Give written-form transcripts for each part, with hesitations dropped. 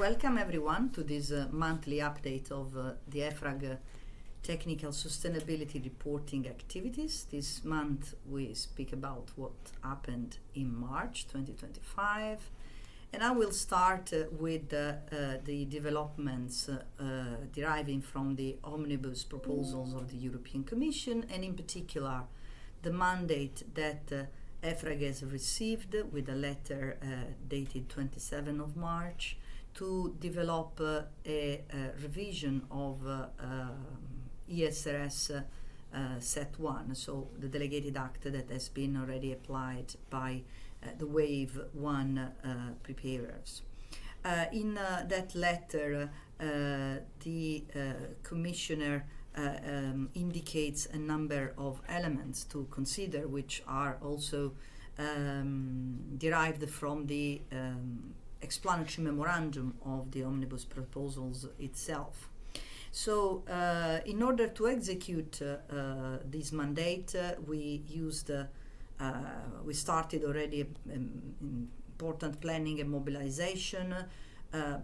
Welcome everyone to this monthly update of the EFRAG technical sustainability reporting activities. This month we speak about what happened in March 2025, and I will start with the developments deriving from the omnibus proposals of the European Commission, and in particular the mandate that EFRAG has received with a letter dated 27 of March to develop a revision of ESRS Set 1, so the delegated act that has been already applied by the Wave 1 preparers. In that letter, the Commissioner indicates a number of elements to consider, which are also derived from the explanatory memorandum of the omnibus proposals itself. So in order to execute this mandate, we started already important planning and mobilization,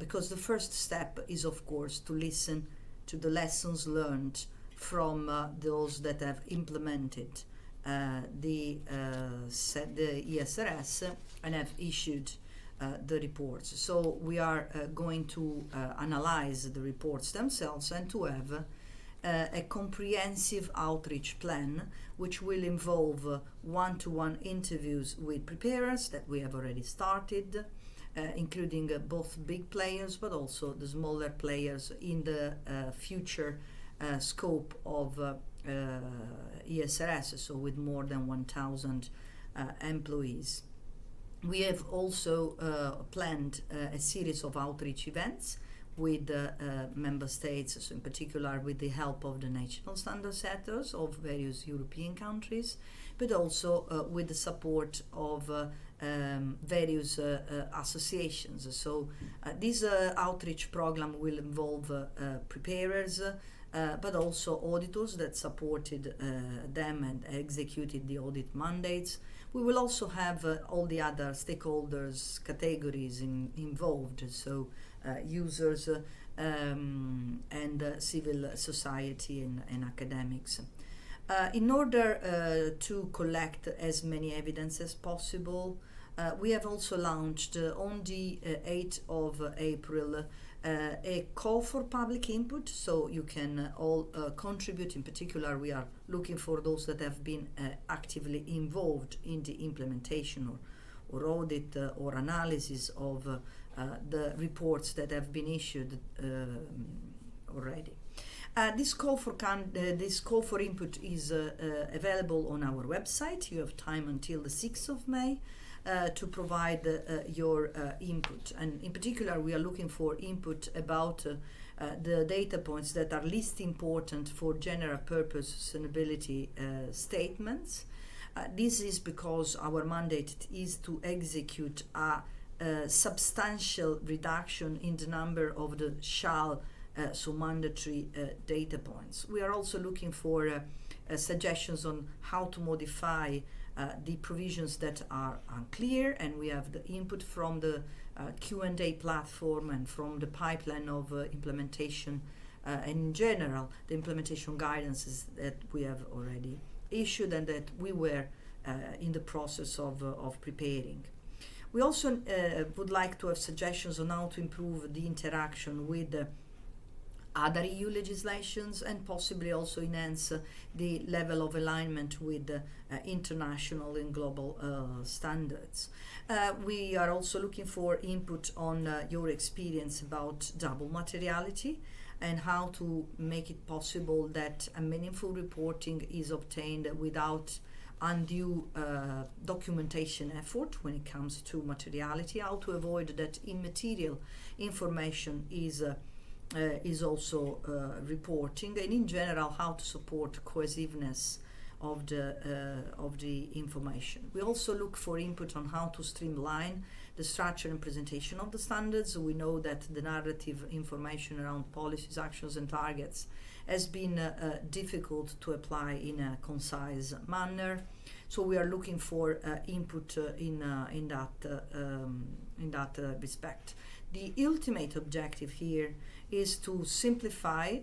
because the first step is, of course, to listen to the lessons learned from those that have implemented the ESRS and have issued the reports. So we are going to analyze the reports themselves and to have a comprehensive outreach plan, which will involve one-to-one interviews with preparers that we have already started, including both big players but also the smaller players in the future scope of ESRS, so with more than 1,000 employees. We have also planned a series of outreach events with member states, so in particular with the help of the national standard setters of various European countries, but also with the support of various associations. So this outreach program will involve preparers, but also auditors that supported them and executed the audit mandates. We will also have all the other stakeholders categories involved, so users and civil society and academics. In order to collect as many evidence as possible, we have also launched on the 8th of April a call for public input, so you can all contribute. In particular, we are looking for those that have been actively involved in the implementation or audit or analysis of the reports that have been issued already. This call for input is available on our website. You have time until the 6th of May to provide your input, and in particular we are looking for input about the data points that are least important for general purpose sustainability statements. This is because our mandate is to execute a substantial reduction in the number of the so mandatory data points. We are also looking for suggestions on how to modify the provisions that are unclear, and we have the input from the Q&A platform and from the pipeline of implementation, and in general the implementation guidances that we have already issued and that we were in the process of preparing. We also would like to have suggestions on how to improve the interaction with other EU legislations and possibly also enhance the level of alignment with international and global standards. We are also looking for input on your experience about double materiality and how to make it possible that a meaningful reporting is obtained without undue documentation effort when it comes to materiality, how to avoid that immaterial information is also reporting, and in general how to support cohesiveness of the information. We also look for input on how to streamline the structure and presentation of the standards. We know that the narrative information around policies, actions and targets has been difficult to apply in a concise manner. So we are looking for input in that respect. The ultimate objective here is to simplify,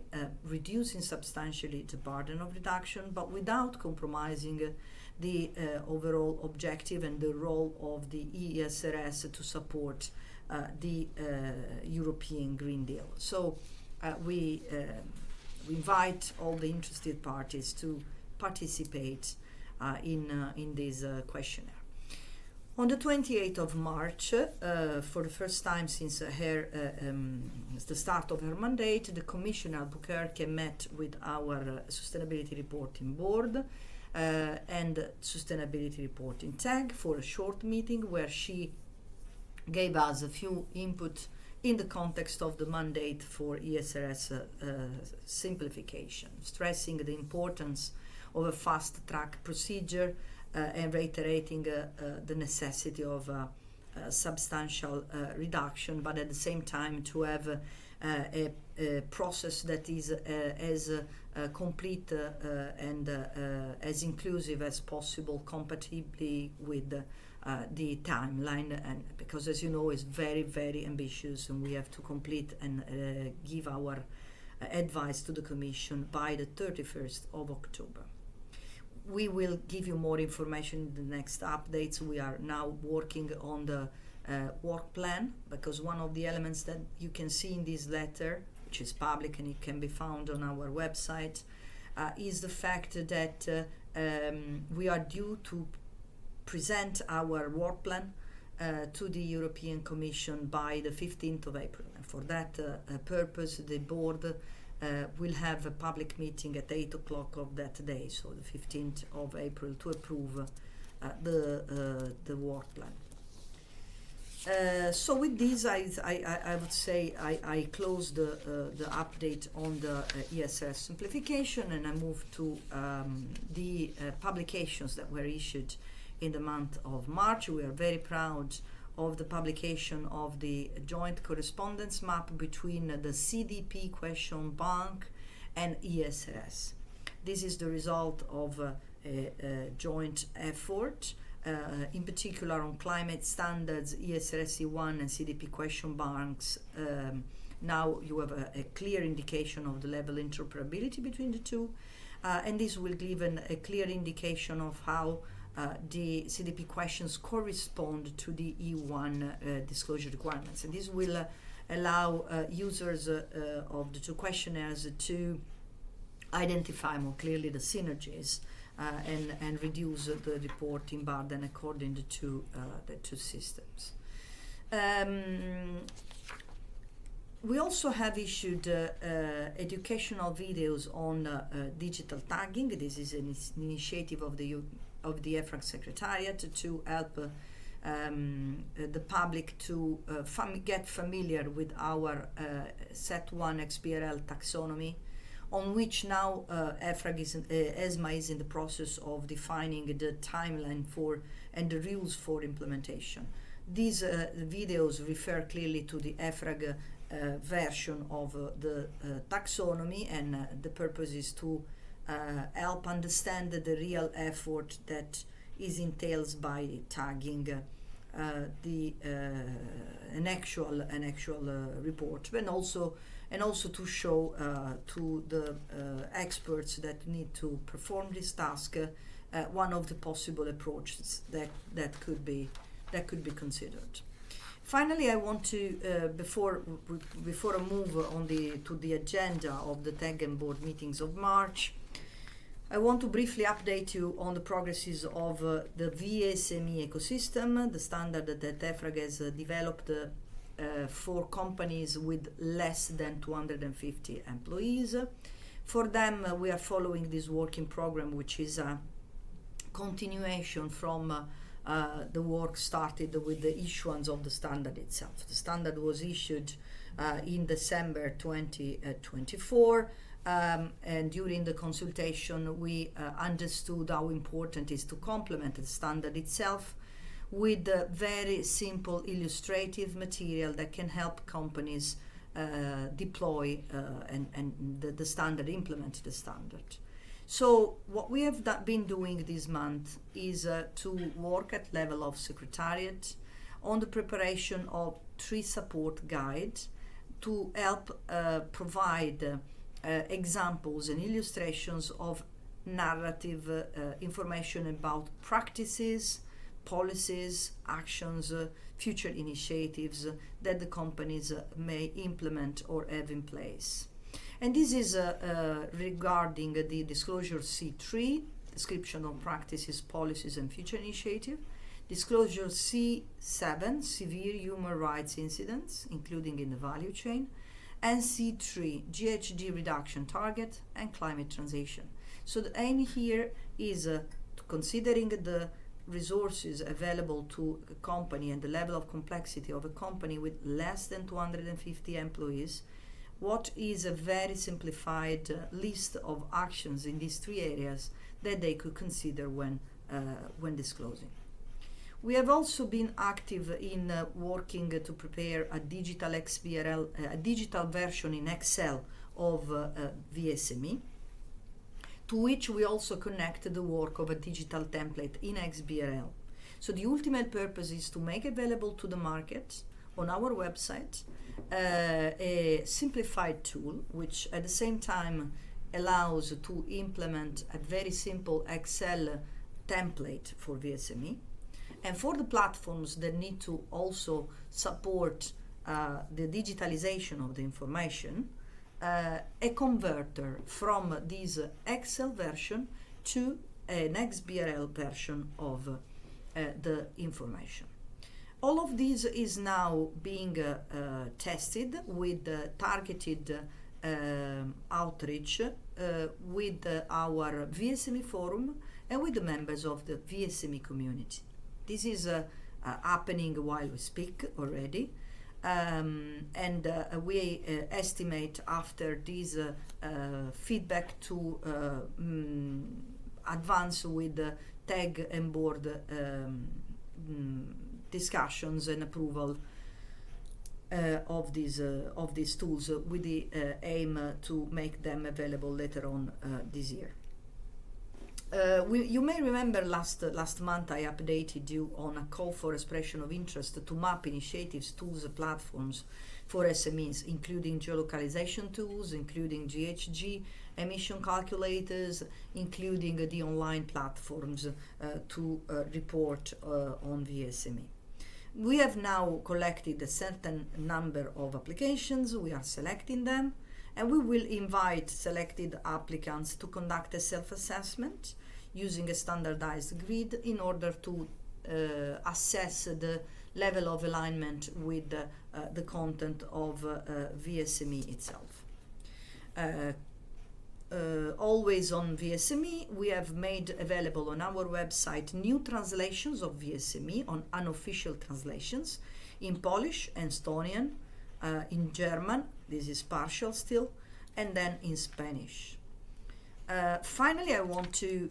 reducing substantially the burden of reduction, but without compromising the overall objective and the role of the ESRS to support the European Green Deal. So we invite all the interested parties to participate in this questionnaire. On the 28th of March, for the first time since the start of her mandate, the Commissioner Albuquerque met with our Sustainability Reporting Board and Sustainability Reporting TEG for a short meeting where she gave us a few input in the context of the mandate for ESRS simplification, stressing the importance of a fast-track procedure and reiterating the necessity of substantial reduction, but at the same time to have a process that is as complete and as inclusive as possible, compatibly with the timeline, and because, as you know, it's very, very ambitious, and we have to complete and give our advice to the Commission by the 31st of October. We will give you more information in the next updates. We are now working on the work plan, because one of the elements that you can see in this letter, which is public and it can be found on our website, is the fact that we are due to present our work plan to the European Commission by the 15th of April. And for that purpose, the board will have a public meeting at 8 o'clock of that day, so the 15th of April, to approve the work plan. So with this, I would say I close the update on the ESRS simplification, and I move to the publications that were issued in the month of March. We are very proud of the publication of the joint correspondence map between the CDP question bank and ESRS. This is the result of a joint effort, in particular on climate standards, ESRS E1 and CDP question banks. Now you have a clear indication of the level interoperability between the two, and this will give a clear indication of how the CDP questions correspond to the E1 disclosure requirements, and this will allow users of the two questionnaires to identify more clearly the synergies and reduce the reporting burden according to the two systems. We also have issued educational videos on digital tagging. This is an initiative of the EFRAG secretariat to help the public to get familiar with our Set 1 XBRL taxonomy, on which now ESMA is in the process of defining the timeline for and the rules for implementation. These videos refer clearly to the EFRAG version of the taxonomy, and the purpose is to help understand the real effort that is entailed by tagging an actual report, and also to show to the experts that need to perform this task one of the possible approaches that could be considered. Finally, I want to before I move on to the agenda of the TEG and board meetings of March, I want to briefly update you on the progresses of the VSME ecosystem, the standard that EFRAG has developed for companies with less than 250 employees. For them, we are following this working program, which is a continuation from the work started with the issuance of the standard itself. The standard was issued in December 2024. And during the consultation, we understood how important it is to complement the standard itself with very simple illustrative material that can help companies deploy and the standard, implement the standard. So what we have been doing this month is to work at level of secretariat on the preparation of C3 support guide to help provide examples and illustrations of narrative information about practices, policies, actions, future initiatives that the companies may implement or have in place. And this is regarding the disclosure C3, description of practices, policies, and future initiative. Disclosure C7, severe human rights incidents, including in the value chain. And C3, GHG reduction target and climate transition. So the aim here is considering the resources available to a company and the level of complexity of a company with less than 250 employees, what is a very simplified list of actions in these three areas that they could consider when disclosing. We have also been active in working to prepare a digital a digital version in Excel of VSME, to which we also connect the work of a digital template in XBRL. So the ultimate purpose is to make available to the market on our website a simplified tool, which at the same time allows to implement a very simple Excel template for VSME. And for the platforms that need to also support the digitalization of the information, a converter from this Excel version to an XBRL version of the information. All of this is now being tested with targeted outreach with our VSME forum and with the members of the VSME community. This is happening while we speak already, and we estimate after this feedback to advance with the TEG and board discussions and approval of these tools with the aim to make them available later on this year. You may remember last month I updated you on a call for expression of interest to map initiatives, tools, and platforms for SMEs, including geolocalization tools, including GHG emission calculators, including the online platforms to report on VSME. We have now collected a certain number of applications. We are selecting them, and we will invite selected applicants to conduct a self-assessment using a standardized grid in order to assess the level of alignment with the content of VSME itself. Always on VSME, we have made available on our website new translations of VSME on unofficial translations in Polish and Estonian, in German, this is partial still, and then in Spanish. Finally, I want to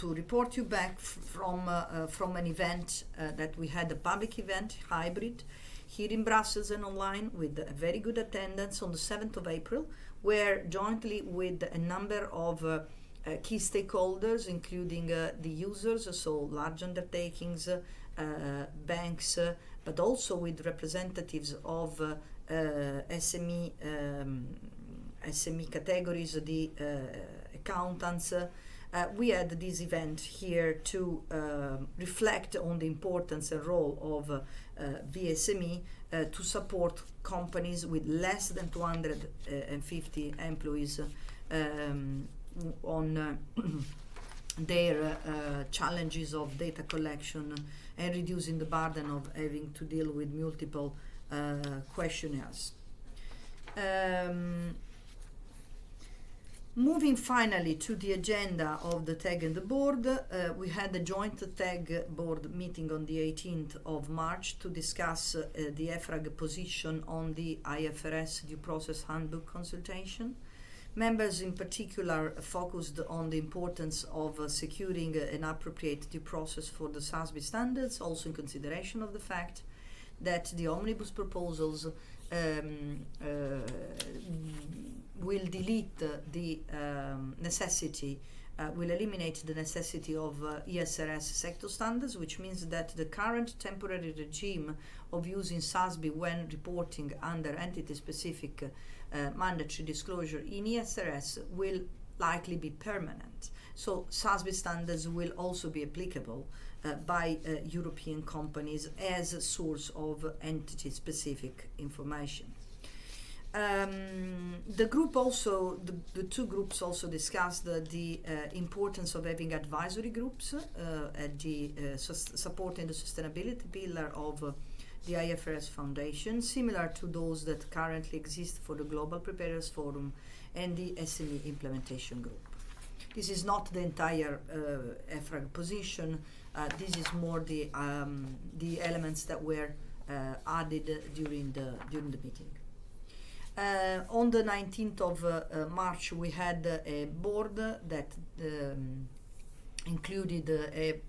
report you back from an event that we had, a public event, hybrid, here in Brussels and online, with a very good attendance on the 7th of April, where jointly with a number of key stakeholders, including the users, so large undertakings, banks, but also with representatives of SME categories, the accountants. We had this event here to reflect on the importance and role of VSME to support companies with less than 250 employees on their challenges of data collection and reducing the burden of having to deal with multiple questionnaires. Moving finally to the agenda of the TEG and the board, we had a joint TEG board meeting on the 18th of March to discuss the EFRAG position on the IFRS due process handbook consultation. Members in particular focused on the importance of securing an appropriate due process for the SASB standards, also in consideration of the fact that the omnibus proposals will delete the necessity will eliminate the necessity of ESRS sector standards, which means that the current temporary regime of using SASB when reporting under entity-specific mandatory disclosure in ESRS will likely be permanent. So SASB standards will also be applicable by European companies as a source of entity-specific information. The two groups also discussed the importance of having advisory groups at the supporting the sustainability pillar of the IFRS Foundation, similar to those that currently exist for the Global Preparers Forum and the SME Implementation Group. This is not the entire EFRAG position. This is more the elements that were added during the meeting. On the 19th of March, we had a board that included a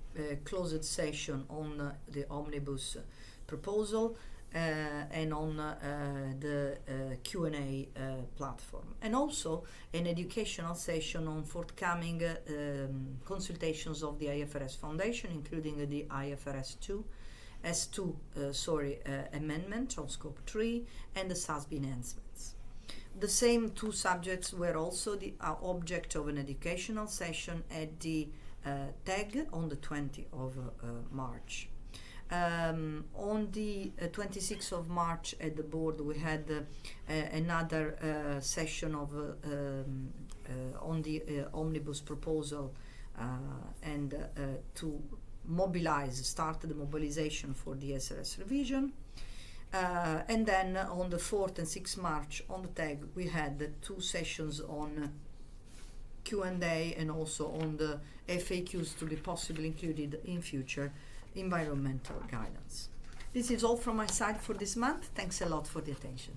closed session on the omnibus proposal and on the Q&A platform, and also an educational session on forthcoming consultations of the IFRS Foundation, including the IFRS 2 amendment on Scope 3 and the SASB enhancements. The same two subjects were also the object of an educational session at the TEG on the 20th of March. On the 26th of March at the board, we had another session of on the omnibus proposal and to start the mobilization for the ESRS revision. And then on the 4th and 6th March on the TEG, we had two sessions on Q&A and also on the FAQs to be possibly included in future environmental guidance. This is all from my side for this month. Thanks a lot for the attention.